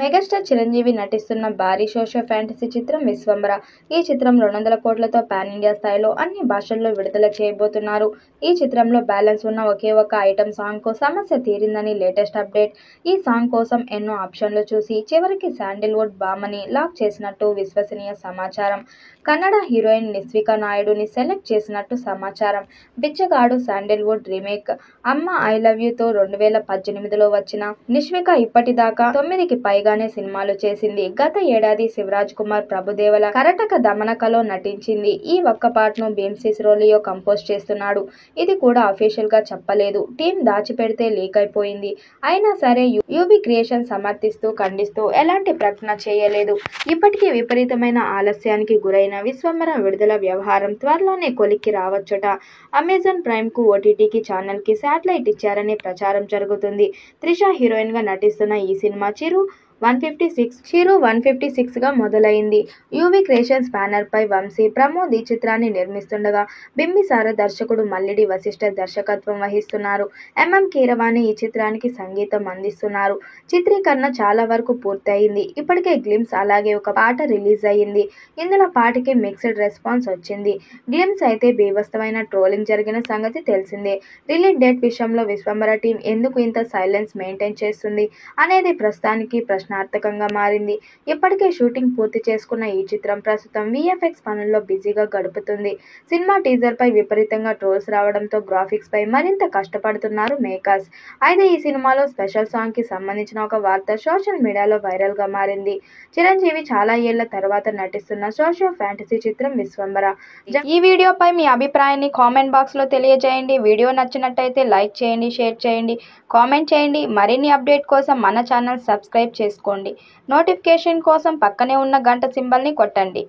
Megastar Chiranjeevi నటిస్తున్న భారీ social fantasy చిత్రం విశ్వంబర. ఈ చిత్రం 200 కోట్లతో పాన్ ఇండియా స్థాయిలో అన్ని భాషల్లో విడుదల చేయబోతున్నారు. ఈ చిత్రంలో బ్యాలెన్స్ ఉన్న ఒకే ఒక్క ఐటెం సాంగ్కు సమస్య తీరిందని లేటెస్ట్ అప్డేట్. ఈ సాంగ్ కోసం ఎన్నో ఆప్షన్లు చూసి చివరికి శాండిల్వుడ్ భామని లాక్ చేసినట్టు విశ్వసనీయ సమాచారం. కన్నడ హీరోయిన్ నిస్వికా నాయుడుని సెలెక్ట్ చేసినట్టు సమాచారం. బిచ్చగాడు శాండిల్వుడ్ రీమేక్ అమ్మ ఐ లవ్ యూతో 2018లో వచ్చిన నిస్విక ఇప్పటిదాకా 9కి పైగానే సినిమాలు చేసింది. గత ఏడాది శివరాజ్ కుమార్ ప్రభుదేవల కరటక దమనకలో నటించింది. ఈ ఒక్క పాటను భీమ్ సిసిరోలియో కంపోజ్ చేస్తున్నాడు. ఇది కూడా అఫీషియల్ గా చెప్పలేదు. టీం దాచిపెడితే లీక్ అయిపోయింది. అయినా సరే యూబీ క్రియేషన్ సమర్థిస్తూ ఖండిస్తూ ఎలాంటి ప్రకటన చేయలేదు. ఇప్పటికీ విపరీతమైన ఆలస్యానికి గురైన విశ్వంబర విడుదల వ్యవహారం త్వరలోనే కొలిక్కి రావచ్చుట. అమెజాన్ ప్రైమ్ కు, ఓటీటీకి ఛానల్ కి శాటిలైట్ ఇచ్చారనే ప్రచారం జరుగుతుంది. త్రిష హీరోయిన్ గా నటిస్తున్న ఈ సినిమా చిరు 156 గా మొదలైంది. యూవీ క్రియేషన్స్ బ్యానర్ పై వంశీ ప్రమోద్ ఈ చిత్రాన్ని నిర్మిస్తుండగా బింబిసార దర్శకుడు మల్లిడి వశిష్ఠ దర్శకత్వం వహిస్తున్నారు. కీరవాణి ఈ చిత్రానికి సంగీతం అందిస్తున్నారు. చిత్రీకరణ చాలా వరకు పూర్తయింది. ఇప్పటికే గ్లిమ్స్ అలాగే ఒక పాట రిలీజ్ అయ్యింది. ఇందులో పాటకి మిక్స్డ్ రెస్పాన్స్ వచ్చింది. గ్లిమ్స్ అయితే బీభత్సమైన ట్రోలింగ్ జరిగిన సంగతి తెలిసిందే. రిలీజ్ డేట్ విషయంలో విశ్వంబర టీం ఎందుకు ఇంత సైలెన్స్ మెయింటైన్ చేస్తుంది అనేది ప్రస్తుతానికి ప్రశ్నార్థకంగా మారింది. ఇప్పటికే షూటింగ్ పూర్తి చేసుకున్న ఈ చిత్రం ప్రస్తుతం వీఎఫ్ఎక్స్ పనుల్లో బిజీగా గడుపుతుంది. సినిమా టీజర్ పై విపరీతంగా ట్రోల్స్ రావడంతో గ్రాఫిక్స్ పై మరింత కష్టపడుతున్నారు మేకర్స్. అయితే ఈ సినిమాలో స్పెషల్ సాంగ్ కి సంబంధించిన ఒక వార్త సోషల్ మీడియాలో వైరల్ గా మారింది. చిరంజీవి చాలా ఏళ్ల తర్వాత నటిస్తున్న సోషల్ ఫ్యాంటసీ చిత్రం విశ్వంబర. ఈ వీడియోపై మీ అభిప్రాయాన్ని కామెంట్ బాక్స్ లో తెలియజేయండి. వీడియో నచ్చినట్టయితే లైక్ చేయండి, షేర్ చేయండి, కామెంట్ చేయండి. మరిన్ని అప్డేట్ కోసం మన ఛానల్ సబ్స్క్రైబ్ చేసుకోండి. నోటిఫికేషన్ కోసం పక్కనే ఉన్న గంట సింబల్ ని కొట్టండి.